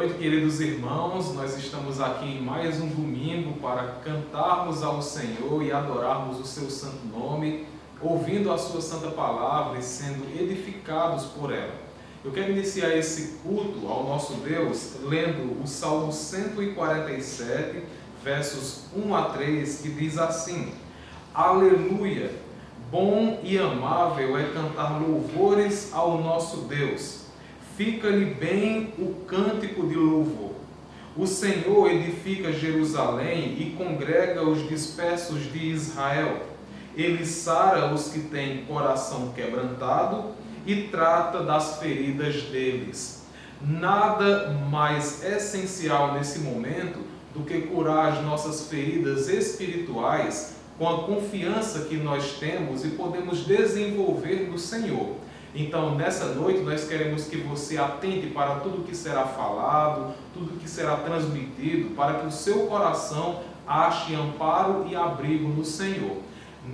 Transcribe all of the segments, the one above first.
noite, queridos irmãos. Nós estamos aqui em mais um domingo para cantarmos ao Senhor e adorarmos o seu santo nome, ouvindo a sua santa palavra e sendo edificados por ela. Eu quero iniciar esse culto ao nosso Deus lendo o Salmo 147, versos 1 a 3, que diz assim: Aleluia! Bom e amável é cantar louvores ao nosso Deus. Fica-lhe bem o cântico de louvor. O Senhor edifica Jerusalém e congrega os dispersos de Israel. Ele sara os que têm coração quebrantado e trata das feridas deles. Nada mais essencial nesse momento do que curar as nossas feridas espirituais com a confiança que nós temos e podemos desenvolver no Senhor. Então, nessa noite, nós queremos que você atente para tudo que será falado, tudo que será transmitido, para que o seu coração ache amparo e abrigo no Senhor.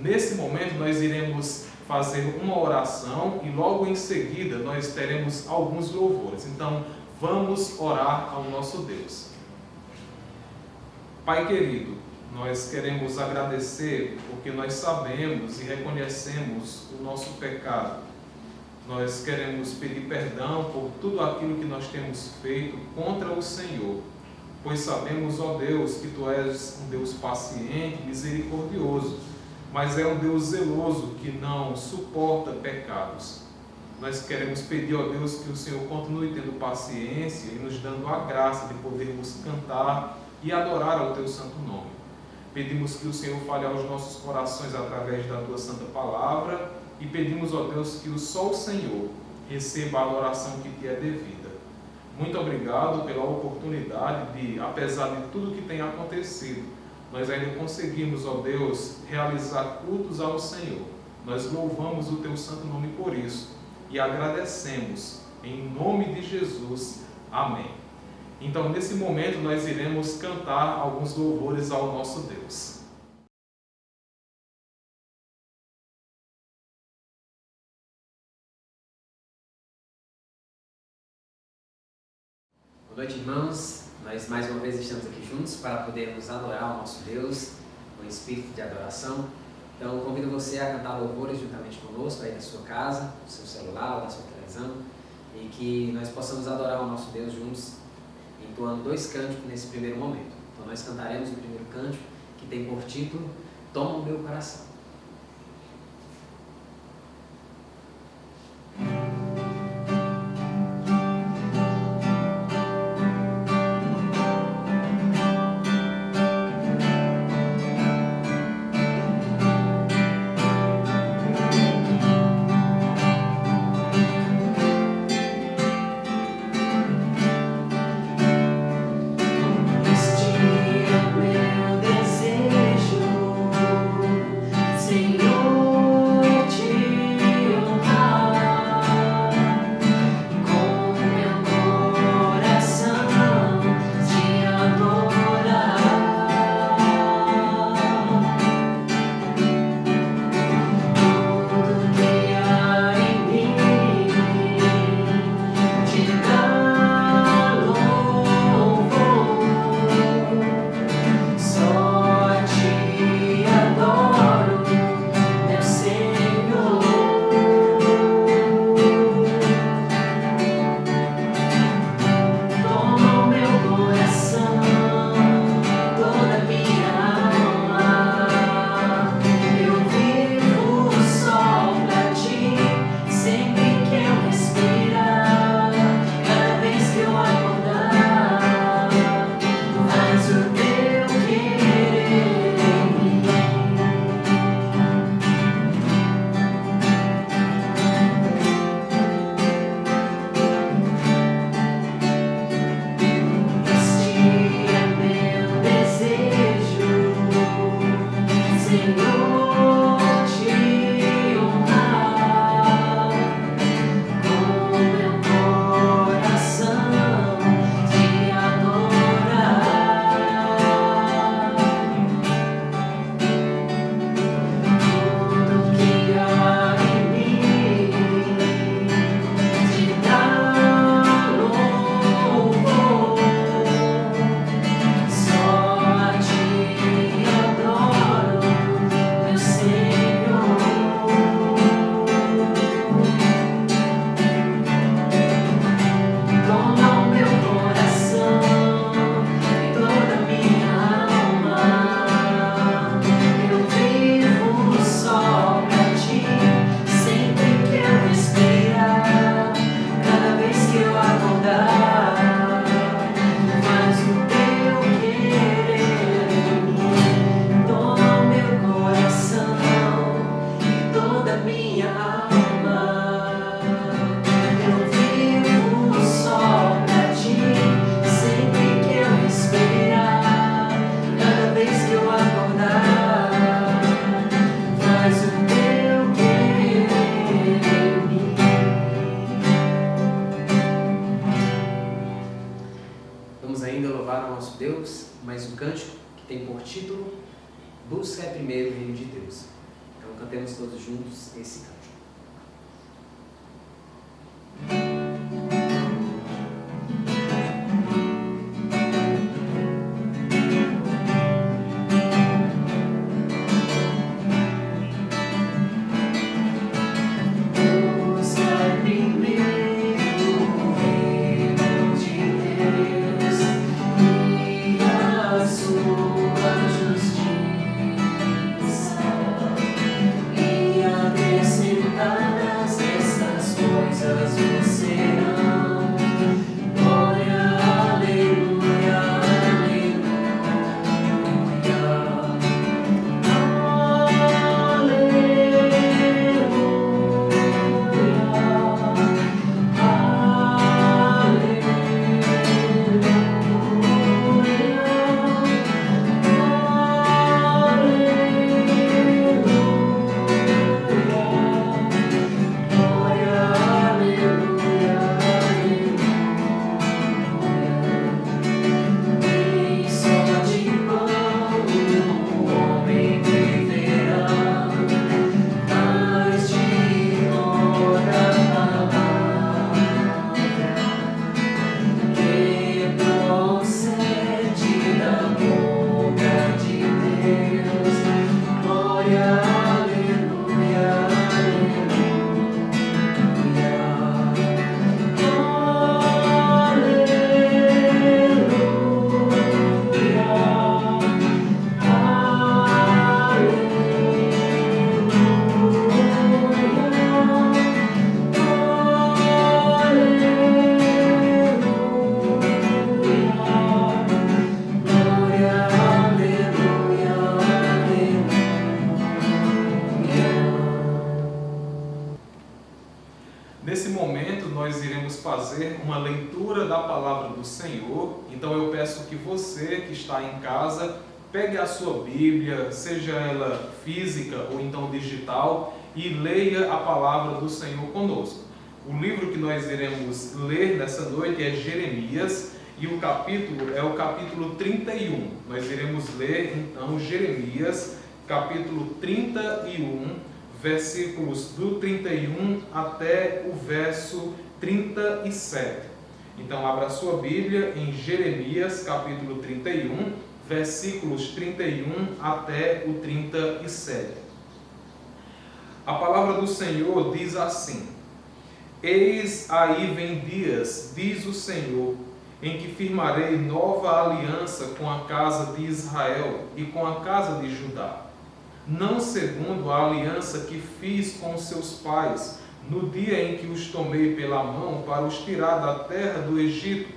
Nesse momento, nós iremos fazer uma oração e logo em seguida nós teremos alguns louvores. Então, vamos orar ao nosso Deus. Pai querido, nós queremos agradecer porque nós sabemos e reconhecemos o nosso pecado. Nós queremos pedir perdão por tudo aquilo que nós temos feito contra o Senhor, pois sabemos, ó Deus, que Tu és um Deus paciente, misericordioso, mas é um Deus zeloso que não suporta pecados. Nós queremos pedir, ó Deus, que o Senhor continue tendo paciência e nos dando a graça de podermos cantar e adorar ao Teu santo nome. Pedimos que o Senhor fale aos nossos corações através da Tua santa palavra e pedimos, ó Deus, que só o Senhor receba a adoração que te é devida. Muito obrigado pela oportunidade de, apesar de tudo que tem acontecido, nós ainda conseguimos, ó Deus, realizar cultos ao Senhor. Nós louvamos o Teu santo nome por isso e agradecemos em nome de Jesus. Amém. Então, nesse momento, nós iremos cantar alguns louvores ao nosso Deus. Boa noite, irmãos. Nós mais uma vez estamos aqui juntos para podermos adorar o nosso Deus com espírito de adoração. Então, convido você a cantar louvores juntamente conosco aí na sua casa, no seu celular ou na sua televisão, e que nós possamos adorar o nosso Deus juntos, entoando dois cânticos nesse primeiro momento. Então, nós cantaremos o primeiro cântico, que tem por título Toma o Meu Coração. nosso Deus, mas um cântico que tem por título Busca primeiro o reino de Deus. Então cantemos todos juntos esse cântico. Nesse momento, nós iremos fazer uma leitura da palavra do Senhor. Então eu peço que você que está em casa, pegue a sua Bíblia, seja ela física ou então digital, e leia a palavra do Senhor conosco. O livro que nós iremos ler nessa noite é Jeremias, e o capítulo é o capítulo 31. Nós iremos ler então Jeremias, capítulo 31, versículos do 31 até o verso 37. Então, abra sua Bíblia em Jeremias, capítulo 31, versículos 31 até o 37. A palavra do Senhor diz assim: Eis aí vem dias, diz o Senhor, em que firmarei nova aliança com a casa de Israel e com a casa de Judá, não segundo a aliança que fiz com seus pais, no dia em que os tomei pela mão para os tirar da terra do Egito,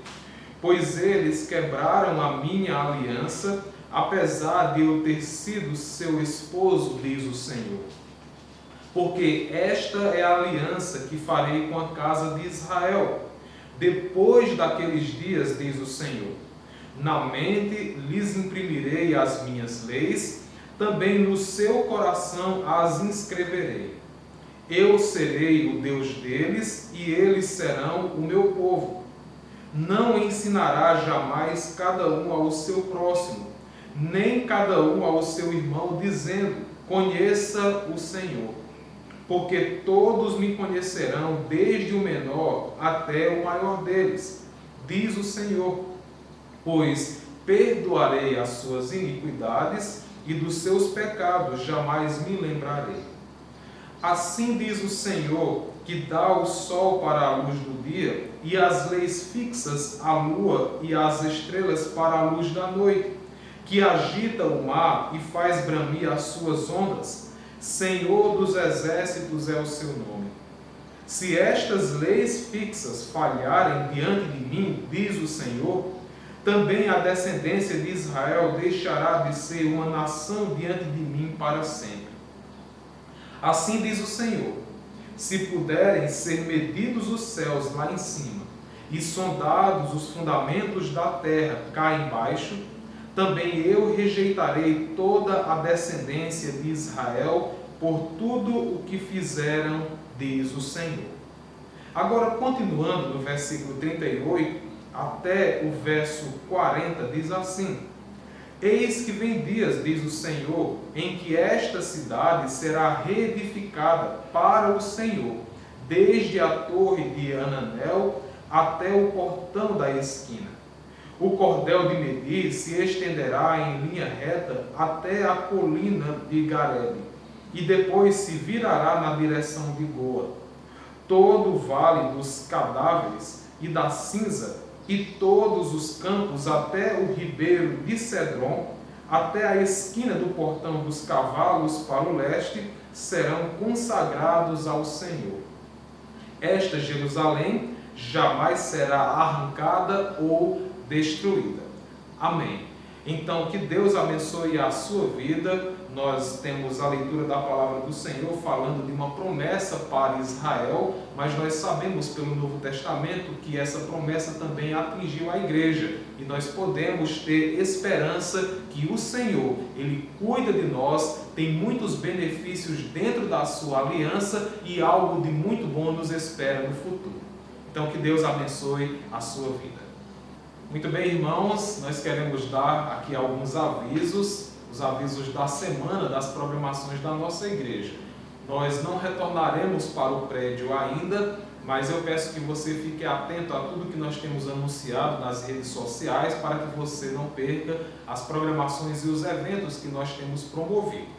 pois eles quebraram a minha aliança, apesar de eu ter sido seu esposo, diz o Senhor. Porque esta é a aliança que farei com a casa de Israel, depois daqueles dias, diz o Senhor. Na mente lhes imprimirei as minhas leis, também no seu coração as inscreverei. Eu serei o Deus deles e eles serão o meu povo. Não ensinará jamais cada um ao seu próximo, nem cada um ao seu irmão, dizendo: conheça o Senhor. Porque todos me conhecerão, desde o menor até o maior deles, diz o Senhor. Pois perdoarei as suas iniquidades e dos seus pecados jamais me lembrarei. Assim diz o Senhor, que dá o sol para a luz do dia, e as leis fixas a lua e as estrelas para a luz da noite, que agita o mar e faz bramir as suas ondas. Senhor dos exércitos é o seu nome. Se estas leis fixas falharem diante de mim, diz o Senhor, também a descendência de Israel deixará de ser uma nação diante de mim para sempre. Assim diz o Senhor: se puderem ser medidos os céus lá em cima, e sondados os fundamentos da terra cá embaixo, também eu rejeitarei toda a descendência de Israel por tudo o que fizeram, diz o Senhor. Agora, continuando no versículo 38, até o verso 40, diz assim: Eis que vem dias, diz o Senhor, em que esta cidade será reedificada para o Senhor, desde a torre de Ananel até o portão da esquina. O cordel de medir se estenderá em linha reta até a colina de Garebe, e depois se virará na direção de Goa. Todo o vale dos cadáveres e da cinza, e todos os campos até o ribeiro de Cedron, até a esquina do portão dos cavalos para o leste, serão consagrados ao Senhor. Esta Jerusalém jamais será arrancada ou destruída. Amém. Então, que Deus abençoe a sua vida. Nós temos a leitura da palavra do Senhor falando de uma promessa para Israel, mas nós sabemos pelo Novo Testamento que essa promessa também atingiu a igreja, e nós podemos ter esperança que o Senhor, Ele cuida de nós, tem muitos benefícios dentro da sua aliança e algo de muito bom nos espera no futuro. Então, que Deus abençoe a sua vida. Muito bem, irmãos, nós queremos dar aqui alguns avisos, os avisos da semana, das programações da nossa igreja. Nós não retornaremos para o prédio ainda, mas eu peço que você fique atento a tudo que nós temos anunciado nas redes sociais, para que você não perca as programações e os eventos que nós temos promovido.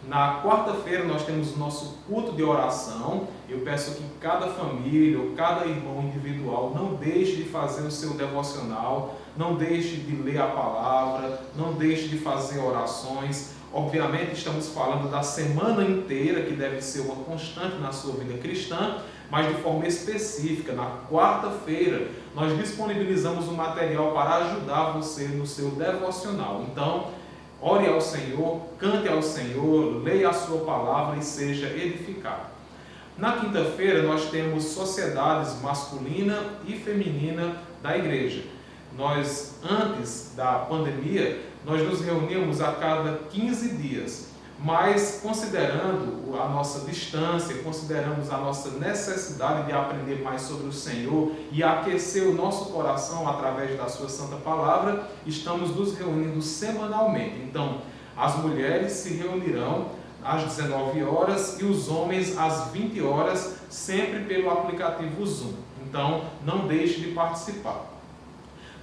Na quarta-feira nós temos o nosso culto de oração. Eu peço que cada família ou cada irmão individual não deixe de fazer o seu devocional, não deixe de ler a palavra, não deixe de fazer orações. Obviamente estamos falando da semana inteira, que deve ser uma constante na sua vida cristã, mas de forma específica, na quarta-feira, nós disponibilizamos um material para ajudar você no seu devocional. Então, ore ao Senhor, cante ao Senhor, leia a sua palavra e seja edificado. Na quinta-feira nós temos sociedades masculina e feminina da igreja. Nós, antes da pandemia, nós nos reuníamos a cada 15 dias. Mas, considerando a nossa distância, consideramos a nossa necessidade de aprender mais sobre o Senhor e aquecer o nosso coração através da sua santa palavra, estamos nos reunindo semanalmente. Então, as mulheres se reunirão às 19 horas e os homens às 20 horas, sempre pelo aplicativo Zoom. Então, não deixe de participar.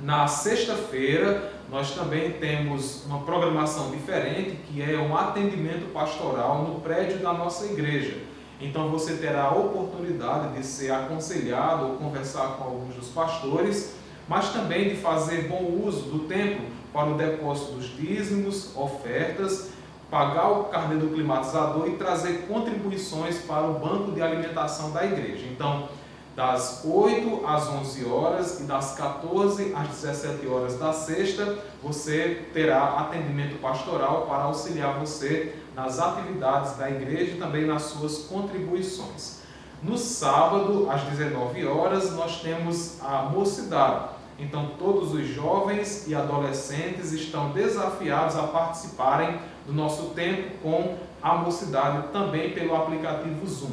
Na sexta-feira, nós também temos uma programação diferente, que é um atendimento pastoral no prédio da nossa igreja. Então você terá a oportunidade de ser aconselhado ou conversar com alguns dos pastores, mas também de fazer bom uso do tempo para o depósito dos dízimos, ofertas, pagar o carnê do climatizador e trazer contribuições para o banco de alimentação da igreja. Então, das 8 às 11 horas e das 14 às 17 horas da sexta, você terá atendimento pastoral para auxiliar você nas atividades da igreja e também nas suas contribuições. No sábado, às 19 horas, nós temos a mocidade. Então, todos os jovens e adolescentes estão desafiados a participarem do nosso tempo com a mocidade, também pelo aplicativo Zoom.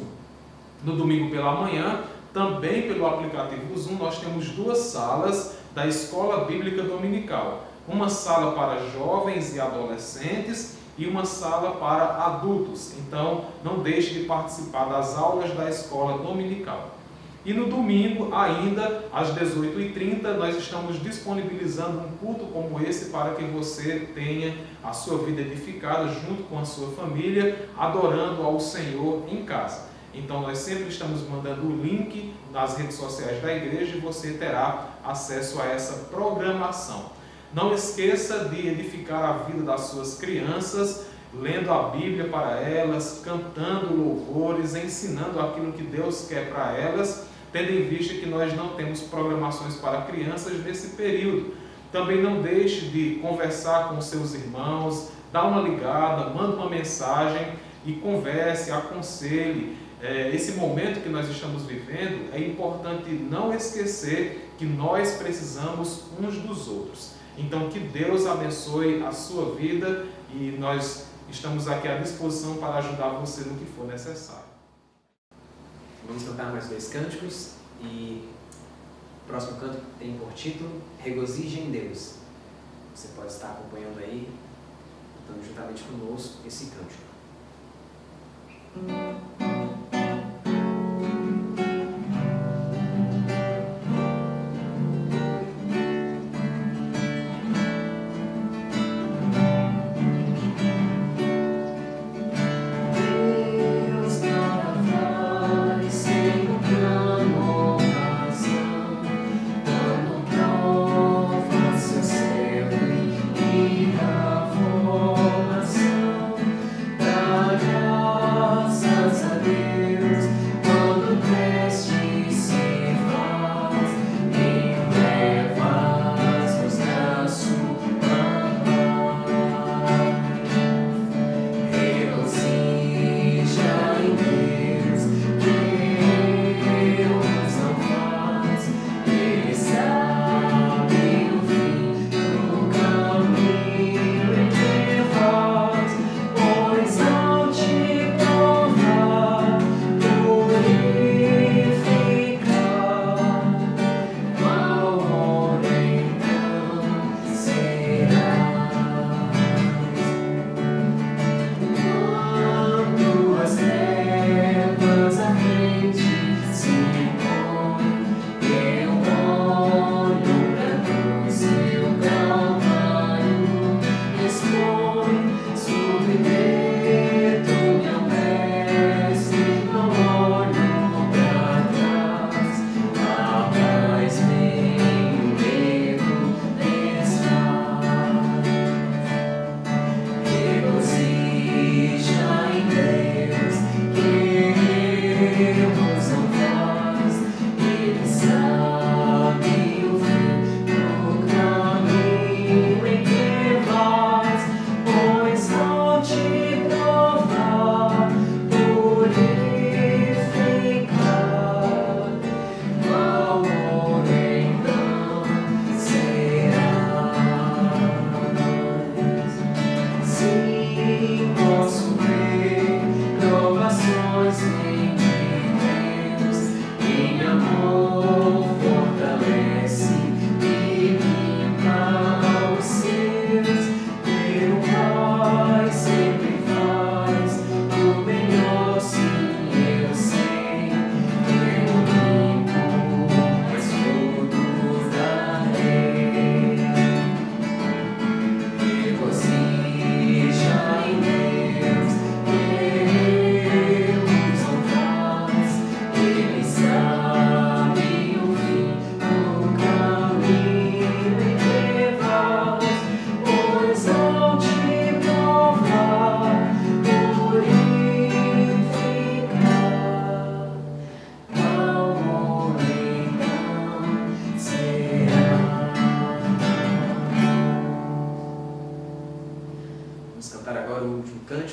No domingo pela manhã, também pelo aplicativo Zoom, nós temos duas salas da Escola Bíblica Dominical. Uma sala para jovens e adolescentes e uma sala para adultos. Então, não deixe de participar das aulas da Escola Dominical. E no domingo, ainda, às 18h30, nós estamos disponibilizando um culto como esse para que você tenha a sua vida edificada junto com a sua família, adorando ao Senhor em casa. Então, nós sempre estamos mandando o link nas redes sociais da igreja e você terá acesso a essa programação. Não esqueça de edificar a vida das suas crianças, lendo a Bíblia para elas, cantando louvores, ensinando aquilo que Deus quer para elas, tendo em vista que nós não temos programações para crianças nesse período. Também não deixe de conversar com seus irmãos, dá uma ligada, manda uma mensagem e converse, aconselhe. Esse momento que nós estamos vivendo, é importante não esquecer que nós precisamos uns dos outros. Então, que Deus abençoe a sua vida e nós estamos aqui à disposição para ajudar você no que for necessário. Vamos cantar mais 2 cânticos e O próximo canto tem por título Regozije em Deus. Você pode estar acompanhando aí, cantando juntamente conosco esse cântico.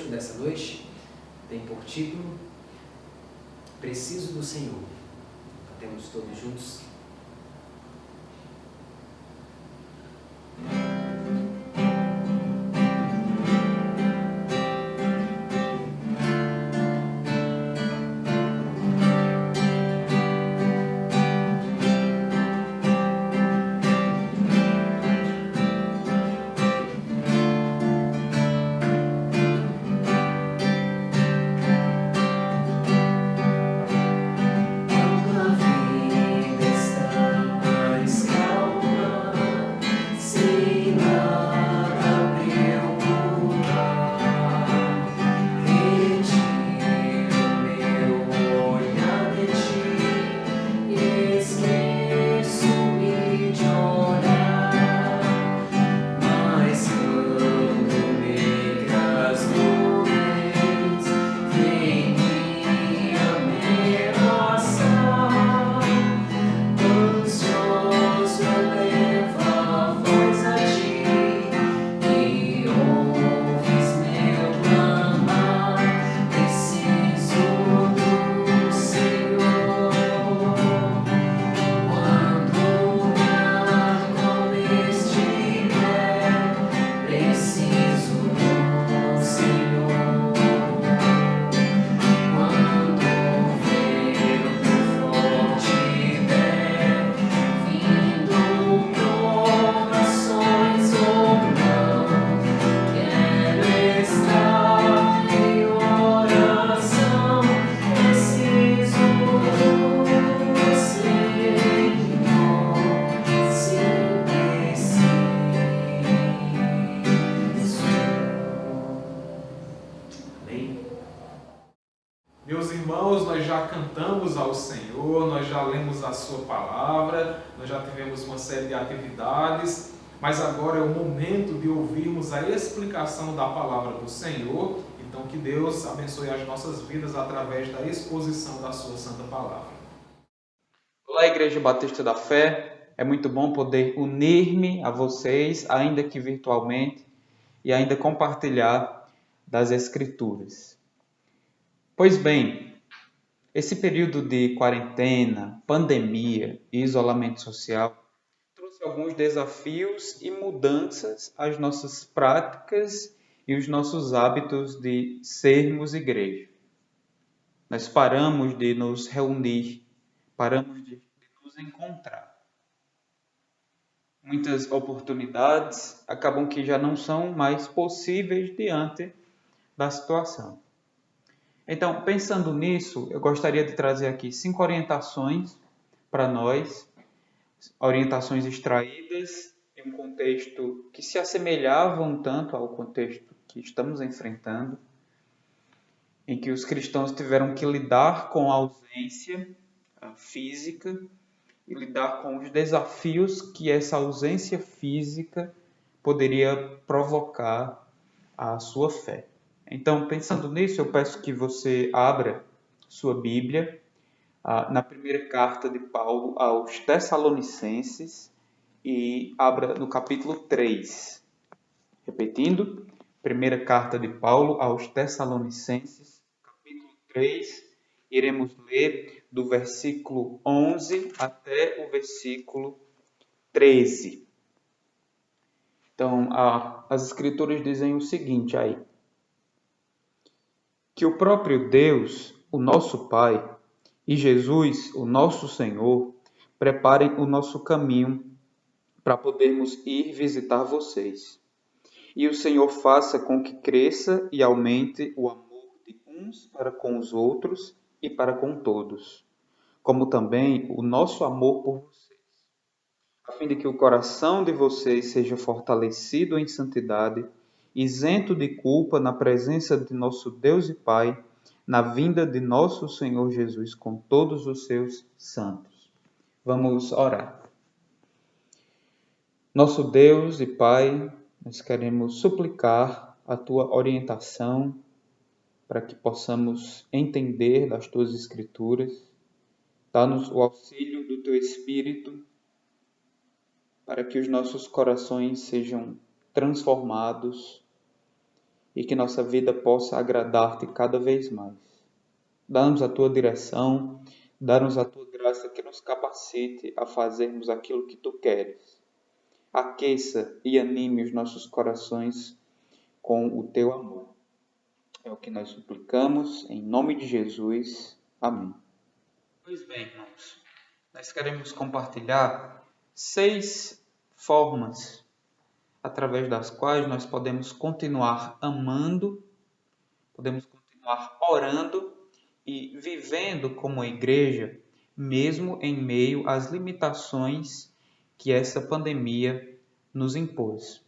Dessa noite tem por título Preciso do Senhor. Cantemos todos juntos. Tua vida Senhor, nós já lemos a sua palavra, nós já tivemos uma série de atividades, mas agora é o momento de ouvirmos a explicação da palavra do Senhor. Então, que Deus abençoe as nossas vidas através da exposição da sua santa palavra. Olá, Igreja Batista da Fé. É muito bom poder unir-me a vocês, ainda que virtualmente, e ainda compartilhar das Escrituras. Pois bem, esse período de quarentena, pandemia e isolamento social trouxe alguns desafios e mudanças às nossas práticas e os nossos hábitos de sermos igreja. Nós paramos de nos reunir, paramos de nos encontrar. Muitas oportunidades acabam que já não são mais possíveis diante da situação. Então, pensando nisso, eu gostaria de trazer aqui 5 orientações para nós, orientações extraídas em um contexto que se assemelhava um tanto ao contexto que estamos enfrentando, em que os cristãos tiveram que lidar com a ausência física e lidar com os desafios que essa ausência física poderia provocar à sua fé. Então, pensando nisso, eu peço que você abra sua Bíblia na primeira carta de Paulo aos Tessalonicenses e abra no capítulo 3. Repetindo, primeira carta de Paulo aos Tessalonicenses, capítulo 3, iremos ler do versículo 11 até o versículo 13. Então, as Escrituras dizem o seguinte aí: que o próprio Deus, o nosso Pai, e Jesus, o nosso Senhor, preparem o nosso caminho para podermos ir visitar vocês. E o Senhor faça com que cresça e aumente o amor de uns para com os outros e para com todos, como também o nosso amor por vocês, a fim de que o coração de vocês seja fortalecido em santidade, isento de culpa na presença de nosso Deus e Pai, na vinda de nosso Senhor Jesus com todos os seus santos. Vamos orar. Nosso Deus e Pai, nós queremos suplicar a Tua orientação para que possamos entender das Tuas Escrituras. Dá-nos o auxílio do Teu Espírito para que os nossos corações sejam transformados e que nossa vida possa agradar-te cada vez mais. Dá-nos a Tua direção, dá-nos a Tua graça que nos capacite a fazermos aquilo que Tu queres. Aqueça e anime os nossos corações com o Teu amor. É o que nós suplicamos, em nome de Jesus. Amém. Pois bem, irmãos, nós queremos compartilhar 6 formas através das quais nós podemos continuar amando, podemos continuar orando e vivendo como igreja, mesmo em meio às limitações que essa pandemia nos impôs.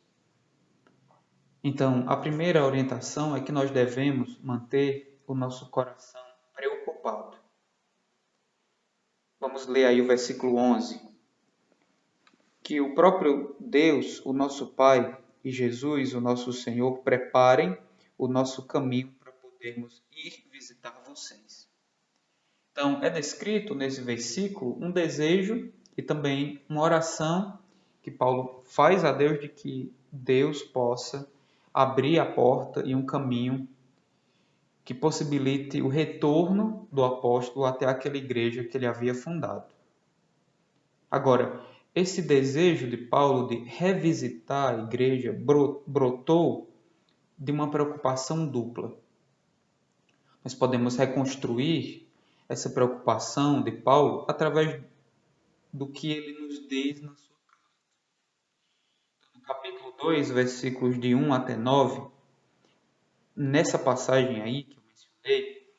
Então, a primeira orientação é que nós devemos manter o nosso coração preocupado. Vamos ler aí o versículo 11. Que o próprio Deus, o nosso Pai, e Jesus, o nosso Senhor, preparem o nosso caminho para podermos ir visitar vocês. Então, é descrito nesse versículo um desejo e também uma oração que Paulo faz a Deus de que Deus possa abrir a porta e um caminho que possibilite o retorno do apóstolo até aquela igreja que ele havia fundado. Agora, esse desejo de Paulo de revisitar a igreja brotou de uma preocupação dupla. Nós podemos reconstruir essa preocupação de Paulo através do que ele nos diz na sua carta. No capítulo 2, versículos de 1 até 9, nessa passagem aí que eu mencionei,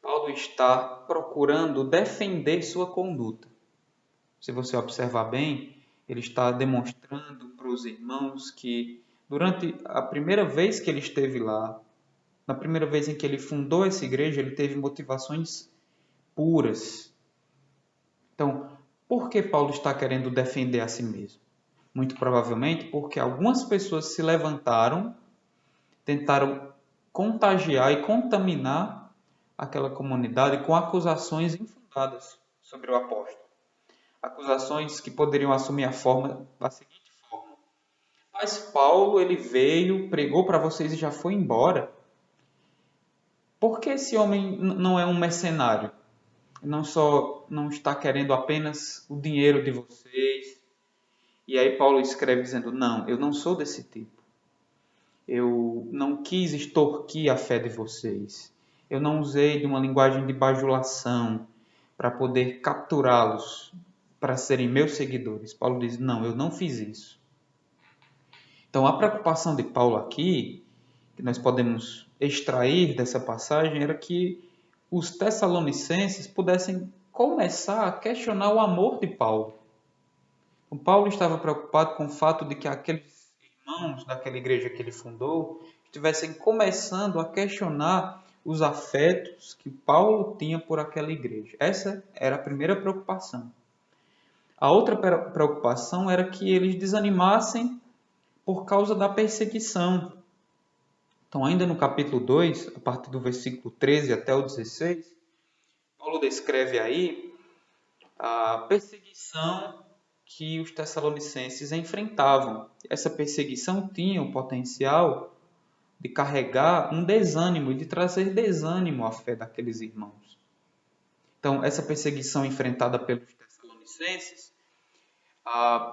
Paulo está procurando defender sua conduta. Se você observar bem, ele está demonstrando para os irmãos que durante a primeira vez que ele esteve lá, na primeira vez em que ele fundou essa igreja, ele teve motivações puras. Por que Paulo está querendo defender a si mesmo? Muito provavelmente porque algumas pessoas se levantaram, tentaram contagiar e contaminar aquela comunidade com acusações infundadas sobre o apóstolo. Acusações que poderiam assumir a forma da seguinte forma: mas Paulo, ele veio, pregou para vocês e já foi embora. Por que esse homem não é um mercenário? Não está querendo apenas o dinheiro de vocês. E aí Paulo escreve dizendo: não, eu não sou desse tipo. Eu não quis extorquir a fé de vocês. Eu não usei de uma linguagem de bajulação para poder capturá-los para serem meus seguidores. Paulo diz: não, eu não fiz isso. Então a preocupação de Paulo aqui, que nós podemos extrair dessa passagem, era que os tessalonicenses pudessem começar a questionar o amor de Paulo. Então, Paulo estava preocupado com o fato de que aqueles irmãos daquela igreja que ele fundou estivessem começando a questionar os afetos que Paulo tinha por aquela igreja. Essa era a primeira preocupação. A outra preocupação era que eles desanimassem por causa da perseguição. Então, ainda no capítulo 2, a partir do versículo 13 até o 16, Paulo descreve aí a perseguição que os tessalonicenses enfrentavam. Essa perseguição tinha o potencial de carregar um desânimo e de trazer desânimo à fé daqueles irmãos. Então, essa perseguição enfrentada pelos tessalonicenses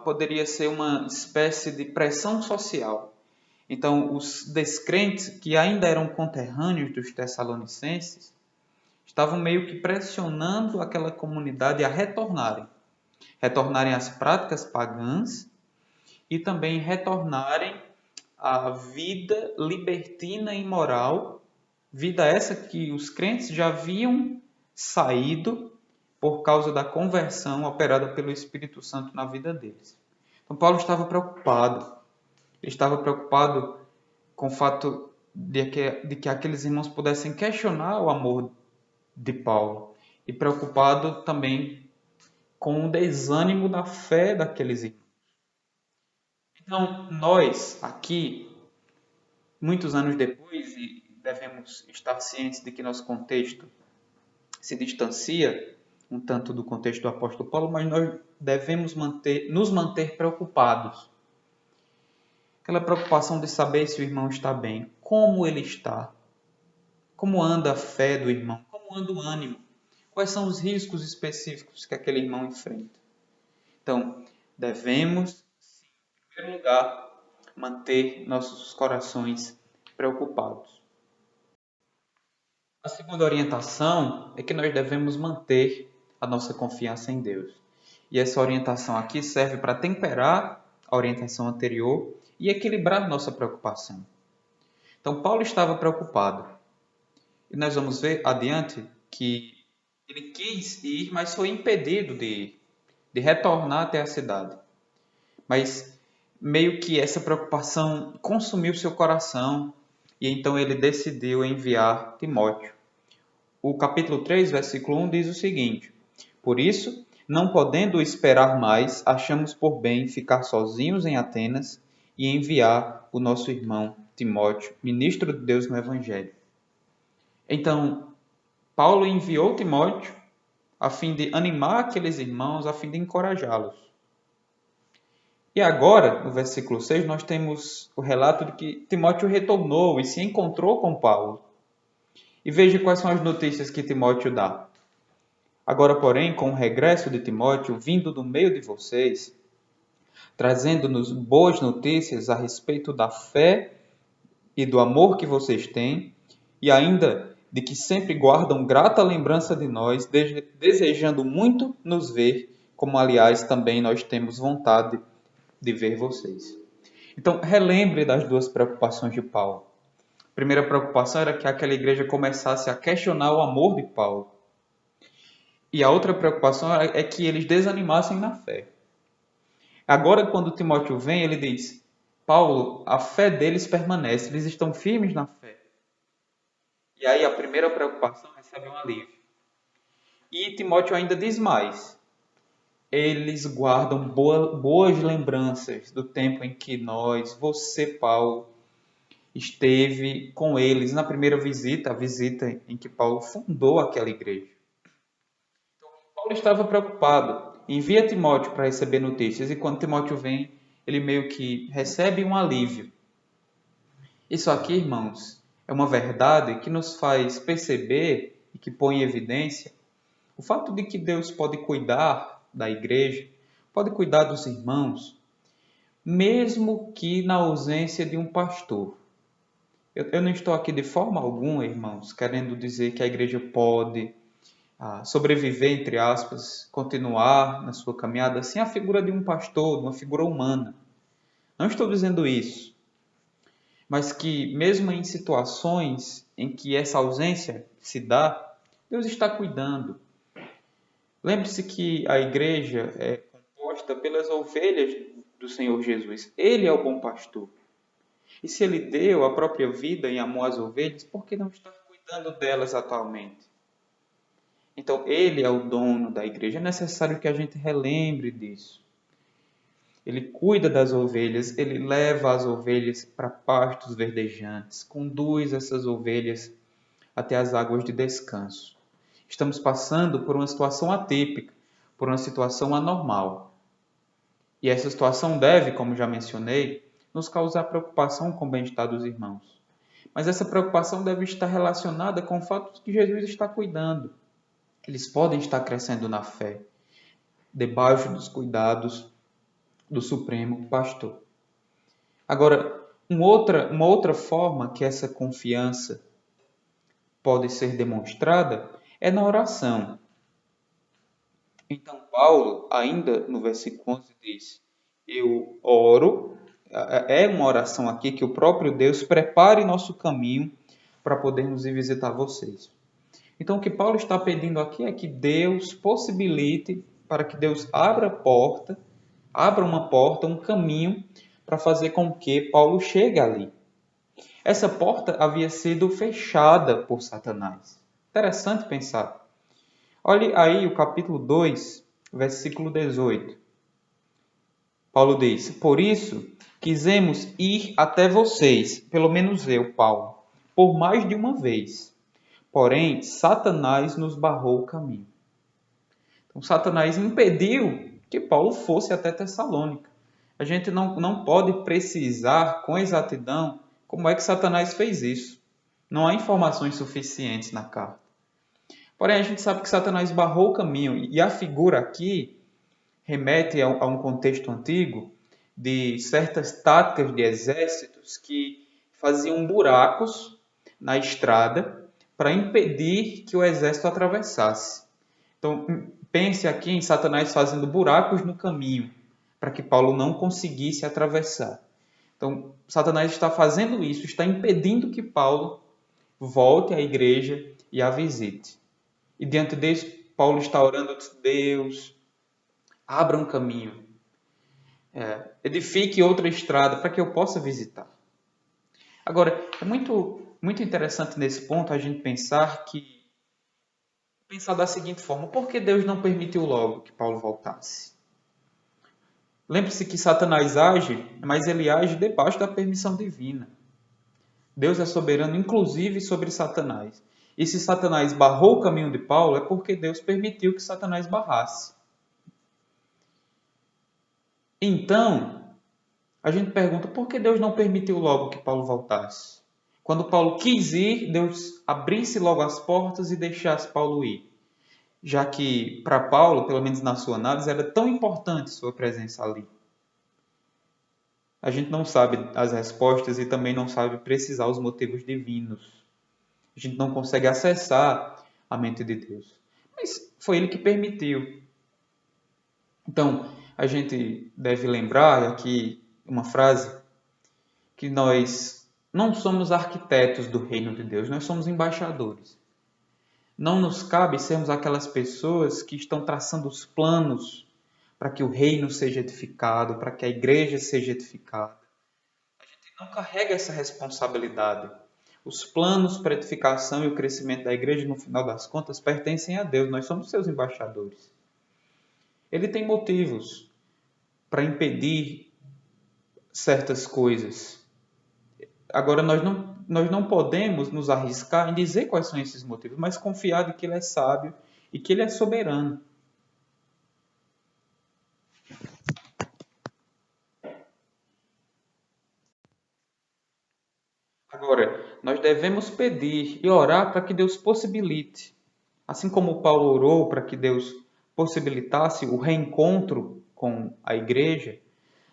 poderia ser uma espécie de pressão social. Então, os descrentes, que ainda eram conterrâneos dos tessalonicenses, estavam meio que pressionando aquela comunidade a retornarem às práticas pagãs e também retornarem à vida libertina e imoral, vida essa que os crentes já haviam saído por causa da conversão operada pelo Espírito Santo na vida deles. Então, Paulo estava preocupado. Ele estava preocupado com o fato de que aqueles irmãos pudessem questionar o amor de Paulo e preocupado também com o desânimo da fé daqueles irmãos. Então, nós aqui, muitos anos depois, e devemos estar cientes de que nosso contexto se distancia um tanto do contexto do apóstolo Paulo, mas nós devemos nos manter preocupados. Aquela preocupação de saber se o irmão está bem, como ele está, como anda a fé do irmão, como anda o ânimo, quais são os riscos específicos que aquele irmão enfrenta. Então, devemos, em primeiro lugar, manter nossos corações preocupados. A segunda orientação é que nós devemos manter a nossa confiança em Deus. E essa orientação aqui serve para temperar a orientação anterior e equilibrar nossa preocupação. Então, Paulo estava preocupado. E nós vamos ver adiante que ele quis ir, mas foi impedido de ir, de retornar até a cidade. Mas meio que essa preocupação consumiu seu coração e então ele decidiu enviar Timóteo. O capítulo 3, versículo 1 diz o seguinte: por isso, não podendo esperar mais, achamos por bem ficar sozinhos em Atenas e enviar o nosso irmão Timóteo, ministro de Deus no Evangelho. Então, Paulo enviou Timóteo a fim de animar aqueles irmãos, a fim de encorajá-los. E agora, no versículo 6, nós temos o relato de que Timóteo retornou e se encontrou com Paulo. E veja quais são as notícias que Timóteo dá. Agora, porém, com o regresso de Timóteo, vindo do meio de vocês, trazendo-nos boas notícias a respeito da fé e do amor que vocês têm, e ainda de que sempre guardam grata lembrança de nós, desejando muito nos ver, como, aliás, também nós temos vontade de ver vocês. Então, relembre das duas preocupações de Paulo. A primeira preocupação era que aquela igreja começasse a questionar o amor de Paulo. E a outra preocupação é que eles desanimassem na fé. Agora, quando Timóteo vem, ele diz: Paulo, a fé deles permanece, eles estão firmes na fé. E aí a primeira preocupação recebe um alívio. E Timóteo ainda diz mais: eles guardam boas lembranças do tempo em que você, Paulo, esteve com eles na primeira visita, a visita em que Paulo fundou aquela igreja. Então, Paulo estava preocupado, envia Timóteo para receber notícias, e quando Timóteo vem, ele meio que recebe um alívio. Isso aqui, irmãos, é uma verdade que nos faz perceber e que põe em evidência o fato de que Deus pode cuidar da igreja, pode cuidar dos irmãos, mesmo que na ausência de um pastor. Eu não estou aqui de forma alguma, irmãos, querendo dizer que a igreja pode sobreviver, entre aspas, continuar na sua caminhada sem a figura de um pastor, de uma figura humana. Não estou dizendo isso, mas que mesmo em situações em que essa ausência se dá, Deus está cuidando. Lembre-se que a igreja é composta pelas ovelhas do Senhor Jesus. Ele é o bom pastor. E se ele deu a própria vida em amor às ovelhas, por que não estar cuidando delas atualmente? Então, ele é o dono da igreja. É necessário que a gente relembre disso. Ele cuida das ovelhas, ele leva as ovelhas para pastos verdejantes, conduz essas ovelhas até as águas de descanso. Estamos passando por uma situação atípica, por uma situação anormal. E essa situação deve, como já mencionei, nos causar preocupação com o bem-estar dos irmãos. Mas essa preocupação deve estar relacionada com o fato de que Jesus está cuidando. Eles podem estar crescendo na fé, debaixo dos cuidados do Supremo Pastor. Agora, uma outra forma que essa confiança pode ser demonstrada é na oração. Então, Paulo, ainda no versículo 11, diz: eu oro, é uma oração aqui que o próprio Deus prepare nosso caminho para podermos ir visitar vocês. Então, o que Paulo está pedindo aqui é que Deus possibilite, para que Deus abra uma porta, um caminho, para fazer com que Paulo chegue ali. Essa porta havia sido fechada por Satanás. Interessante pensar. Olhe aí o capítulo 2, versículo 18. Paulo diz: por isso, quisemos ir até vocês, pelo menos eu, Paulo, por mais de uma vez. Porém, Satanás nos barrou o caminho. Então, Satanás impediu que Paulo fosse até Tessalônica. A gente não pode precisar com exatidão como é que Satanás fez isso. Não há informações suficientes na carta. Porém, a gente sabe que Satanás barrou o caminho. E a figura aqui remete a um contexto antigo de certas táticas de exércitos que faziam buracos na estrada para impedir que o exército atravessasse. Então, pense aqui em Satanás fazendo buracos no caminho para que Paulo não conseguisse atravessar. Então, Satanás está fazendo isso, está impedindo que Paulo volte à igreja e a visite. E diante disso, Paulo está orando a Deus: abra um caminho, edifique outra estrada para que eu possa visitar. Agora, é muito interessante nesse ponto a gente pensar da seguinte forma: por que Deus não permitiu logo que Paulo voltasse? Lembre-se que Satanás age, mas ele age debaixo da permissão divina. Deus é soberano, inclusive, sobre Satanás. E se Satanás barrou o caminho de Paulo, é porque Deus permitiu que Satanás barrasse. Então, a gente pergunta: por que Deus não permitiu logo que Paulo voltasse? Quando Paulo quis ir, Deus abrisse logo as portas e deixasse Paulo ir. Já que, para Paulo, pelo menos na sua análise, era tão importante sua presença ali. A gente não sabe as respostas e também não sabe precisar os motivos divinos. A gente não consegue acessar a mente de Deus. Mas foi Ele que permitiu. Então, a gente deve lembrar aqui uma frase, que nós não somos arquitetos do reino de Deus, nós somos embaixadores. Não nos cabe sermos aquelas pessoas que estão traçando os planos para que o reino seja edificado, para que a igreja seja edificada. A gente não carrega essa responsabilidade. Os planos para a edificação e o crescimento da igreja, no final das contas, pertencem a Deus. Nós somos seus embaixadores. ele tem motivos para impedir certas coisas. Agora, nós não podemos nos arriscar em dizer quais são esses motivos, mas confiar de que ele é sábio e que ele é soberano. Agora, nós devemos pedir e orar para que Deus possibilite. Assim como Paulo orou para que Deus possibilitasse o reencontro com a igreja,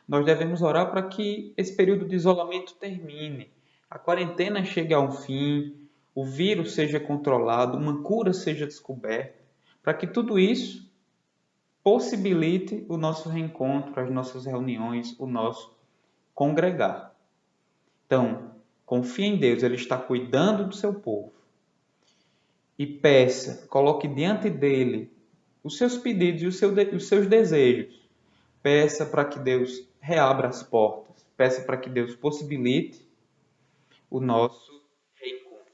nós devemos orar para que esse período de isolamento termine, a quarentena chegue ao fim, o vírus seja controlado, uma cura seja descoberta, para que tudo isso possibilite o nosso reencontro, as nossas reuniões, o nosso congregar. Então, confie em Deus, Ele está cuidando do seu povo. E peça, coloque diante dele os seus pedidos e os seus desejos. Peça para que Deus reabra as portas. Peça para que Deus possibilite o nosso reencontro.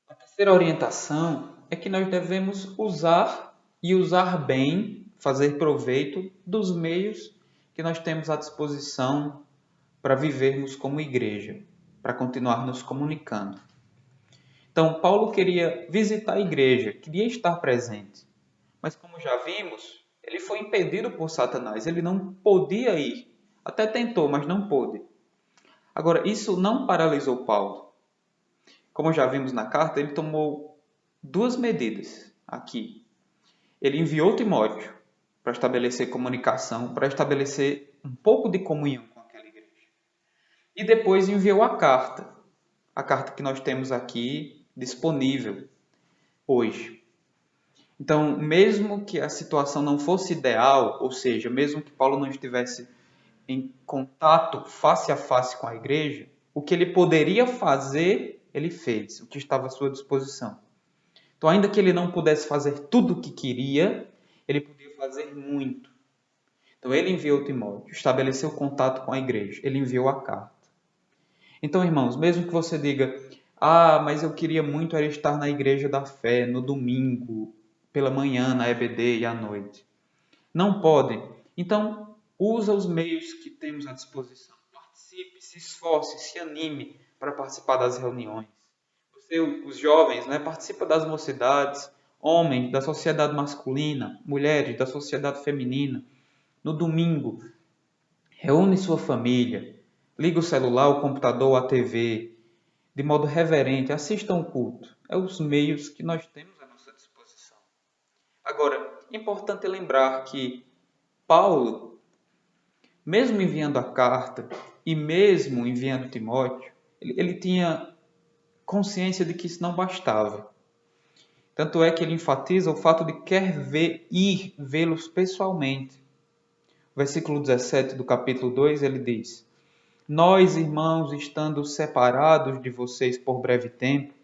A terceira orientação é que nós devemos usar e usar bem, fazer proveito dos meios que nós temos à disposição para vivermos como igreja, para continuar nos comunicando. Então, Paulo queria visitar a igreja, queria estar presente. Mas como já vimos, ele foi impedido por Satanás, ele não podia ir. Até tentou, mas não pôde. Agora, isso não paralisou Paulo. Como já vimos na carta, ele tomou duas medidas aqui. Ele enviou Timóteo para estabelecer comunicação, para estabelecer um pouco de comunhão com aquela igreja. E depois enviou a carta que nós temos aqui disponível hoje. Então, mesmo que a situação não fosse ideal, ou seja, mesmo que Paulo não estivesse em contato face a face com a igreja, o que ele poderia fazer, ele fez, o que estava à sua disposição. Então, ainda que ele não pudesse fazer tudo o que queria, ele podia fazer muito. Então, ele enviou Timóteo, estabeleceu contato com a igreja, ele enviou a carta. Então, irmãos, mesmo que você diga, mas eu queria muito era estar na igreja da fé, no domingo, pela manhã, na EBD e à noite. Não pode. Então, usa os meios que temos à disposição. Participe, se esforce, se anime para participar das reuniões. Você, os jovens, participa das mocidades, homens da sociedade masculina, mulheres da sociedade feminina. No domingo, reúne sua família, liga o celular, o computador, a TV, de modo reverente, assistam o culto. É os meios que nós temos à nossa disposição. Agora, é importante lembrar que Paulo, mesmo enviando a carta e mesmo enviando Timóteo, ele tinha consciência de que isso não bastava. Tanto é que ele enfatiza o fato de quer ir vê-los pessoalmente. O versículo 17 do capítulo 2, ele diz: Nós, irmãos, estando separados de vocês por breve tempo,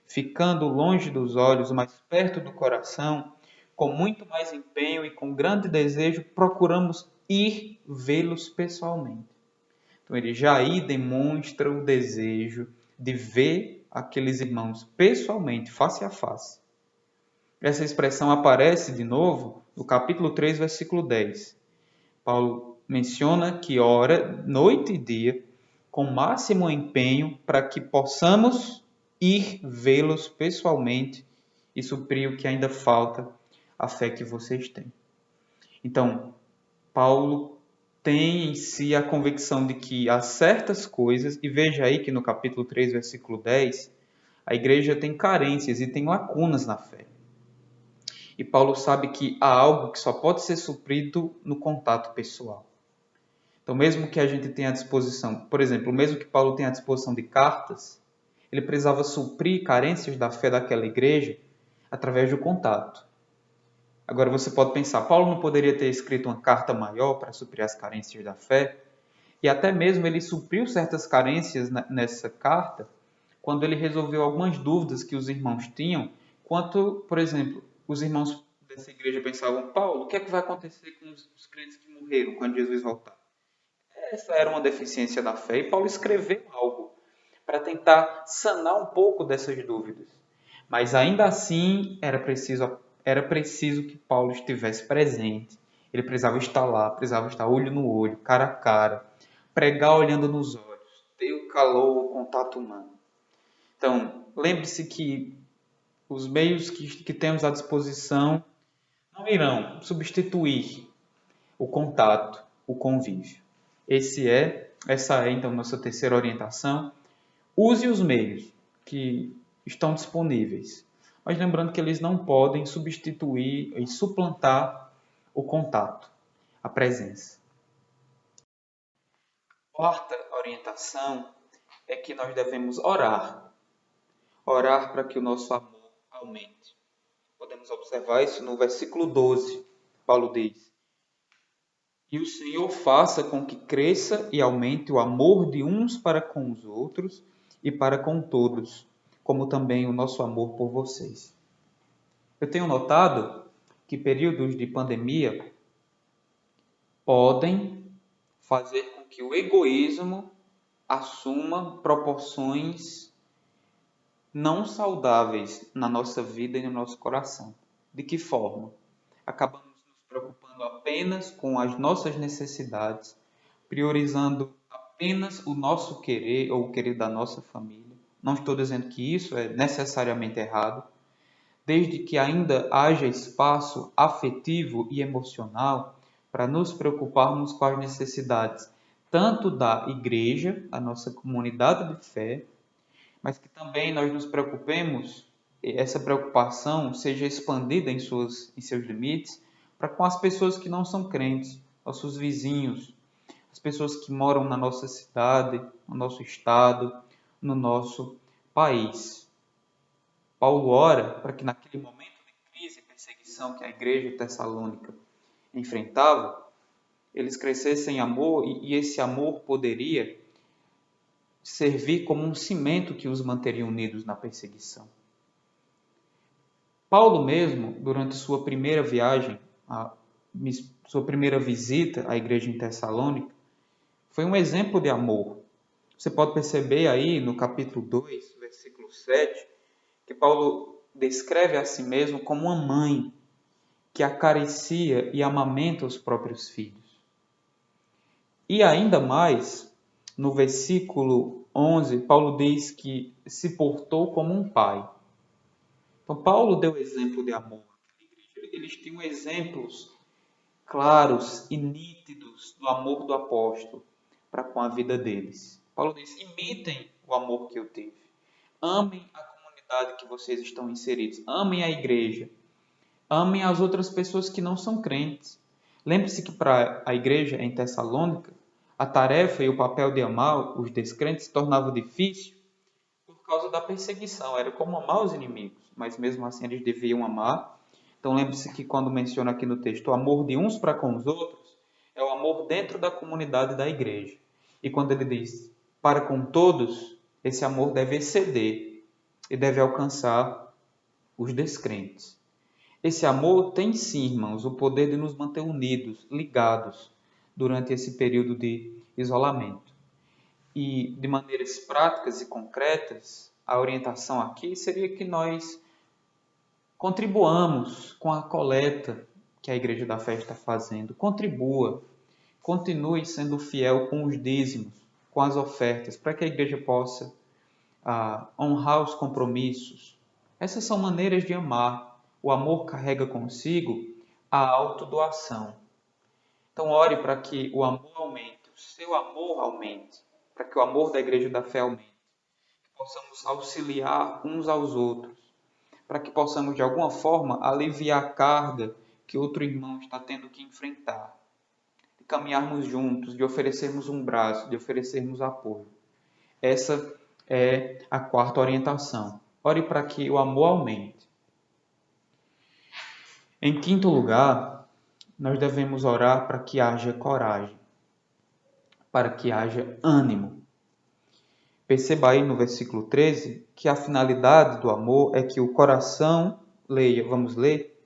ficando longe dos olhos, mas perto do coração, com muito mais empenho e com grande desejo, procuramos ir vê-los pessoalmente. Então, ele já aí demonstra o desejo de ver aqueles irmãos pessoalmente, face a face. Essa expressão aparece de novo no capítulo 3, versículo 10. Paulo menciona que ora noite e dia com máximo empenho para que possamos ir vê-los pessoalmente e suprir o que ainda falta, a fé que vocês têm. Então, Paulo tem em si a convicção de que há certas coisas, e veja aí que no capítulo 3, versículo 10, a igreja tem carências e tem lacunas na fé. E Paulo sabe que há algo que só pode ser suprido no contato pessoal. Então, mesmo que a gente tenha à disposição, por exemplo, mesmo que Paulo tenha à disposição de cartas, ele precisava suprir carências da fé daquela igreja através do contato. Agora, você pode pensar, Paulo não poderia ter escrito uma carta maior para suprir as carências da fé? E até mesmo ele supriu certas carências nessa carta, quando ele resolveu algumas dúvidas que os irmãos tinham, quanto, por exemplo, os irmãos dessa igreja pensavam, Paulo, o que é que vai acontecer com os crentes que morreram quando Jesus voltar? Essa era uma deficiência da fé e Paulo escreveu algo para tentar sanar um pouco dessas dúvidas. Mas ainda assim era preciso era preciso que Paulo estivesse presente. Ele precisava estar lá, precisava estar olho no olho, cara a cara, pregar olhando nos olhos, ter o calor, o contato humano. Então, lembre-se que os meios que temos à disposição não irão substituir o contato, o convívio. Essa é então nossa terceira orientação. Use os meios que estão disponíveis, mas lembrando que eles não podem substituir e suplantar o contato, a presença. Quarta orientação é que nós devemos orar. Orar para que o nosso amor aumente. Podemos observar isso no versículo 12. Paulo diz: E o Senhor faça com que cresça e aumente o amor de uns para com os outros e para com todos, como também o nosso amor por vocês. Eu tenho notado que períodos de pandemia podem fazer com que o egoísmo assuma proporções não saudáveis na nossa vida e no nosso coração. De que forma? Acabamos nos preocupando apenas com as nossas necessidades, priorizando apenas o nosso querer ou o querer da nossa família. Não estou dizendo que isso é necessariamente errado, desde que ainda haja espaço afetivo e emocional para nos preocuparmos com as necessidades tanto da igreja, a nossa comunidade de fé, mas que também nós nos preocupemos, essa preocupação seja expandida em seus limites para com as pessoas que não são crentes, nossos vizinhos, as pessoas que moram na nossa cidade, no nosso estado, no nosso país. Paulo ora para que naquele momento de crise e perseguição que a igreja de Tessalônica enfrentava, eles crescessem em amor e esse amor poderia servir como um cimento que os manteria unidos na perseguição. Paulo mesmo, durante sua primeira viagem, sua primeira visita à igreja em Tessalônica, foi um exemplo de amor. Você pode perceber aí no capítulo 2, versículo 7, que Paulo descreve a si mesmo como uma mãe que acaricia e amamenta os próprios filhos. E ainda mais, no versículo 11, Paulo diz que se portou como um pai. Então, Paulo deu exemplo de amor. Eles tinham exemplos claros e nítidos do amor do apóstolo para com a vida deles. Paulo diz: imitem o amor que eu tive. Amem a comunidade que vocês estão inseridos. Amem a igreja. Amem as outras pessoas que não são crentes. Lembre-se que para a igreja em Tessalônica, a tarefa e o papel de amar os descrentes se tornava difícil por causa da perseguição. Era como amar os inimigos, mas mesmo assim eles deviam amar. Então lembre-se que quando menciona aqui no texto o amor de uns para com os outros, é o amor dentro da comunidade da igreja. E quando ele diz para com todos, esse amor deve exceder e deve alcançar os descrentes. Esse amor tem sim, irmãos, o poder de nos manter unidos, ligados, durante esse período de isolamento. E de maneiras práticas e concretas, a orientação aqui seria que nós contribuamos com a coleta que a Igreja da Fé está fazendo. Contribua, continue sendo fiel com os dízimos, com as ofertas, para que a igreja possa honrar os compromissos. Essas são maneiras de amar. O amor carrega consigo a autodoação. Então, ore para que o amor aumente, o seu amor aumente, para que o amor da Igreja da Fé aumente, que possamos auxiliar uns aos outros, para que possamos, de alguma forma, aliviar a carga que outro irmão está tendo que enfrentar, de caminharmos juntos, de oferecermos um braço, de oferecermos apoio. Essa é a quarta orientação. Ore para que o amor aumente. Em quinto lugar, nós devemos orar para que haja coragem, para que haja ânimo. Perceba aí no versículo 13 que a finalidade do amor é que o coração, vamos ler,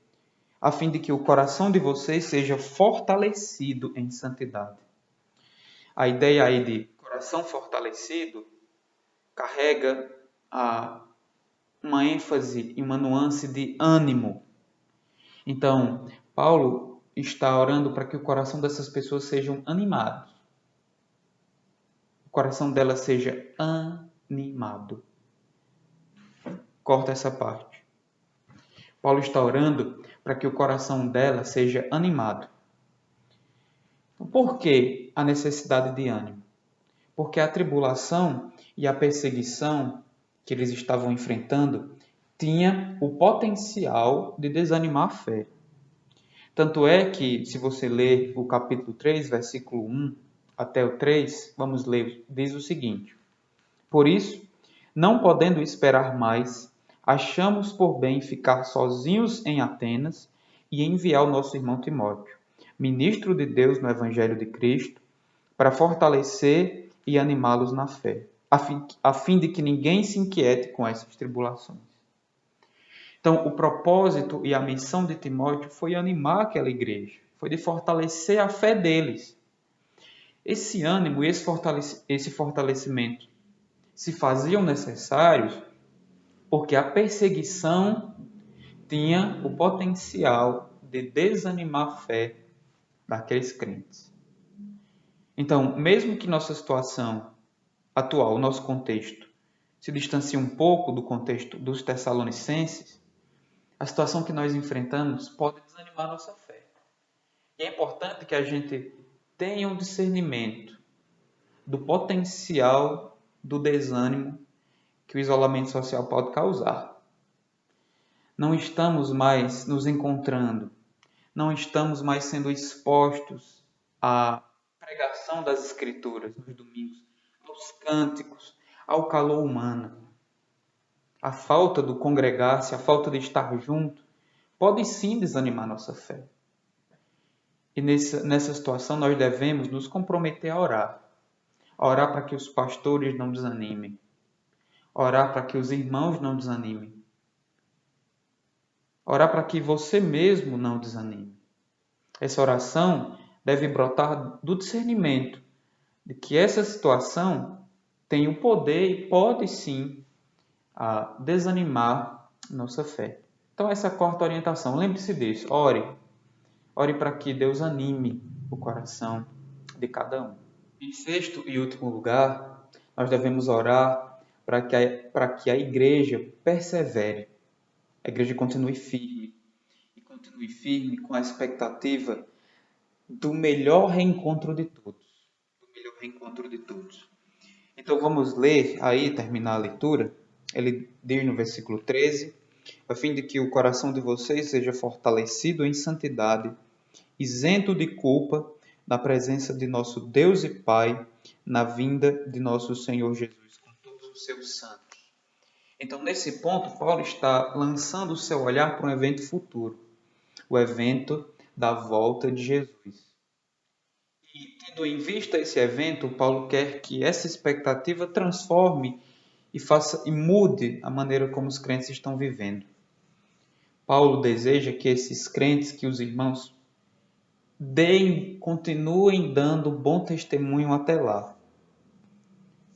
a fim de que o coração de vocês seja fortalecido em santidade. A ideia aí de coração fortalecido carrega uma ênfase e uma nuance de ânimo. Então, Paulo está orando para que o coração dessas pessoas sejam animados. O coração delas seja animado. Corta essa parte. Paulo está orando para que o coração dela seja animado. Por que a necessidade de ânimo? Porque a tribulação e a perseguição que eles estavam enfrentando tinha o potencial de desanimar a fé. Tanto é que, se você ler o capítulo 3, versículo 1 até o 3, vamos ler, diz o seguinte: Por isso, não podendo esperar mais, achamos por bem ficar sozinhos em Atenas e enviar o nosso irmão Timóteo, ministro de Deus no Evangelho de Cristo, para fortalecer e animá-los na fé, a fim de que ninguém se inquiete com essas tribulações. Então, o propósito e a missão de Timóteo foi animar aquela igreja, foi de fortalecer a fé deles. Esse ânimo e esse fortalecimento se faziam necessários porque a perseguição tinha o potencial de desanimar a fé daqueles crentes. Então, mesmo que nossa situação atual, o nosso contexto, se distancie um pouco do contexto dos Tessalonicenses, a situação que nós enfrentamos pode desanimar a nossa fé. E é importante que a gente tenha um discernimento do potencial do desânimo que o isolamento social pode causar. Não estamos mais nos encontrando, não estamos mais sendo expostos à pregação das Escrituras nos domingos, aos cânticos, ao calor humano. A falta do congregar-se, a falta de estar junto, pode sim desanimar nossa fé. E nessa situação nós devemos nos comprometer a orar. A orar para que os pastores não desanimem. A orar para que os irmãos não desanimem. A orar para que você mesmo não desanime. Essa oração deve brotar do discernimento de que essa situação tem o poder e pode sim desanimar nossa fé. Então essa é a quarta orientação. Lembre-se disso. Ore. Ore para que Deus anime o coração de cada um. Em sexto e último lugar, nós devemos orar para que a igreja persevere. A igreja continue firme. E continue firme com a expectativa do melhor reencontro de todos. Do melhor reencontro de todos. Então vamos ler aí, terminar a leitura. Ele diz no versículo 13, a fim de que o coração de vocês seja fortalecido em santidade, isento de culpa, na presença de nosso Deus e Pai, na vinda de nosso Senhor Jesus, com todos os seus santos. Então, nesse ponto, Paulo está lançando o seu olhar para um evento futuro, o evento da volta de Jesus. E, tendo em vista esse evento, Paulo quer que essa expectativa transforme e mude a maneira como os crentes estão vivendo. Paulo deseja que esses crentes, que os irmãos, continuem dando bom testemunho até lá.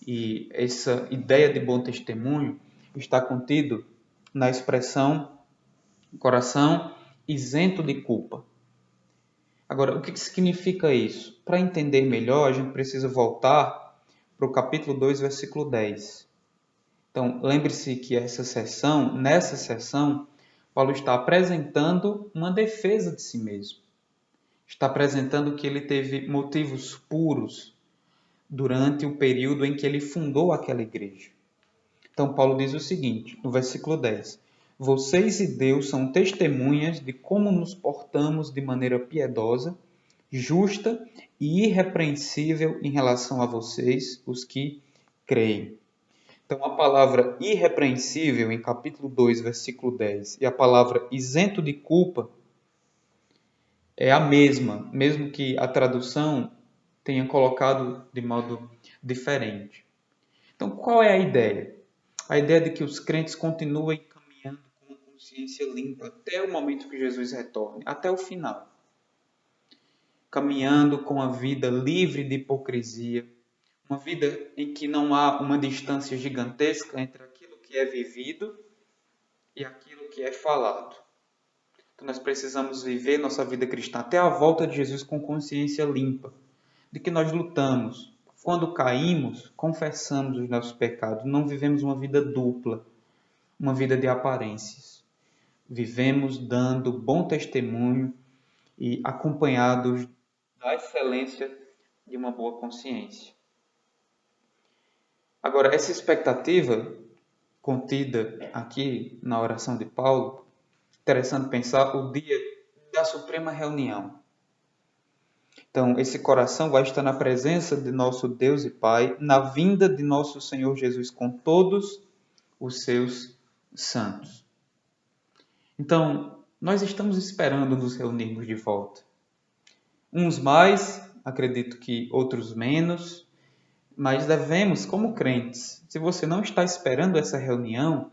E essa ideia de bom testemunho está contido na expressão coração isento de culpa. Agora, o que significa isso? Para entender melhor, a gente precisa voltar para o capítulo 2, versículo 10. Então, lembre-se que nessa sessão, Paulo está apresentando uma defesa de si mesmo. Está apresentando que ele teve motivos puros durante o período em que ele fundou aquela igreja. Então, Paulo diz o seguinte, no versículo 10. Vocês e Deus são testemunhas de como nos portamos de maneira piedosa, justa e irrepreensível em relação a vocês, os que creem. Então, a palavra irrepreensível em capítulo 2, versículo 10, e a palavra isento de culpa é a mesma, mesmo que a tradução tenha colocado de modo diferente. Então, qual é a ideia? A ideia de que os crentes continuem caminhando com consciência limpa até o momento que Jesus retorne, até o final. Caminhando com a vida livre de hipocrisia, uma vida em que não há uma distância gigantesca entre aquilo que é vivido e aquilo que é falado. que nós precisamos viver nossa vida cristã até a volta de Jesus com consciência limpa, de que nós lutamos. Quando caímos, confessamos os nossos pecados, não vivemos uma vida dupla, uma vida de aparências. Vivemos dando bom testemunho e acompanhados da excelência de uma boa consciência. Agora, essa expectativa contida aqui na oração de Paulo, interessante pensar o dia da suprema reunião. Então, esse coração vai estar na presença de nosso Deus e Pai, na vinda de nosso Senhor Jesus com todos os seus santos. Então, nós estamos esperando nos reunirmos de volta. Uns mais, acredito que outros menos, mas devemos, como crentes, se você não está esperando essa reunião,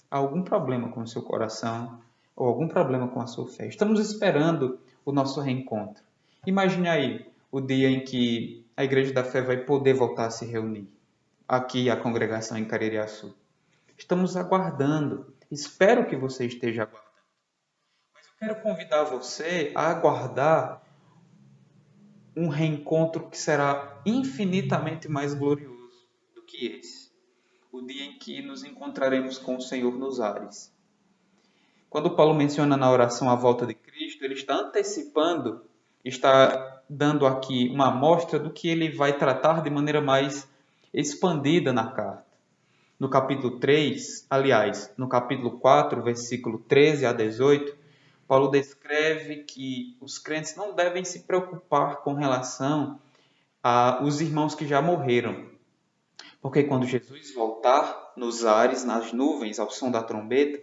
há algum problema com o seu coração ou algum problema com a sua fé. Estamos esperando o nosso reencontro. Imagine aí o dia em que a Igreja da Fé vai poder voltar a se reunir. Aqui, a congregação em Caririaçu. Estamos aguardando. Espero que você esteja aguardando. Mas eu quero convidar você a aguardar um reencontro que será infinitamente mais glorioso do que esse. O dia em que nos encontraremos com o Senhor nos ares. Quando Paulo menciona na oração a volta de Cristo, ele está antecipando, está dando aqui uma amostra do que ele vai tratar de maneira mais expandida na carta. No capítulo 3, aliás, no capítulo 4, versículo 13 a 18, Paulo descreve que os crentes não devem se preocupar com relação aos irmãos que já morreram. Porque quando Jesus voltar nos ares, nas nuvens, ao som da trombeta,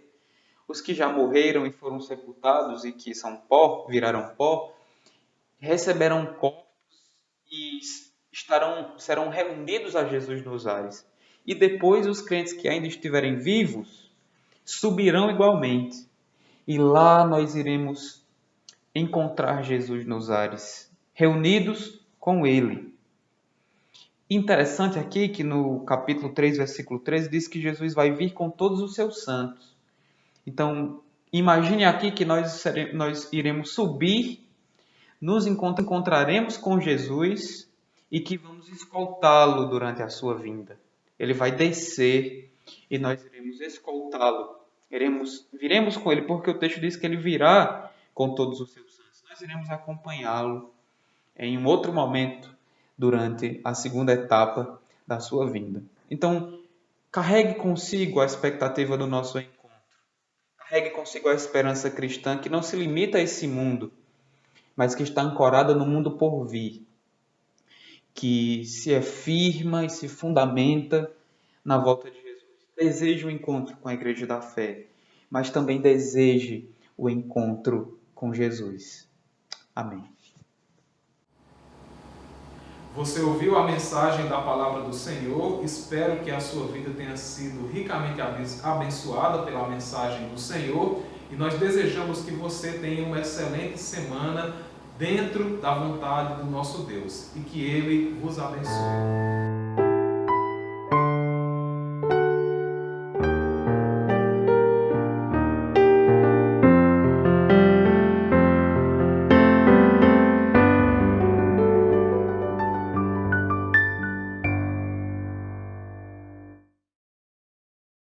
os que já morreram e foram sepultados e que são pó, viraram pó, receberão corpos e serão reunidos a Jesus nos ares. E depois os crentes que ainda estiverem vivos subirão igualmente. E lá nós iremos encontrar Jesus nos ares, reunidos com Ele. Interessante aqui que no capítulo 3, versículo 13, diz que Jesus vai vir com todos os seus santos. Então, imagine aqui que nós iremos subir, nos encontraremos com Jesus e que vamos escoltá-lo durante a sua vinda. Ele vai descer e nós iremos escoltá-lo. Viremos com ele, porque o texto diz que ele virá com todos os seus santos. Nós iremos acompanhá-lo em um outro momento durante a segunda etapa da sua vinda. Então, carregue consigo a expectativa do nosso encontro. Carregue consigo a esperança cristã que não se limita a esse mundo, mas que está ancorada no mundo por vir, que se afirma e se fundamenta na volta de Jesus. Deseje o encontro com a Igreja da Fé, mas também deseje o encontro com Jesus. Amém. Você ouviu a mensagem da palavra do Senhor. Espero que a sua vida tenha sido ricamente abençoada pela mensagem do Senhor. E nós desejamos que você tenha uma excelente semana dentro da vontade do nosso Deus. E que Ele vos abençoe.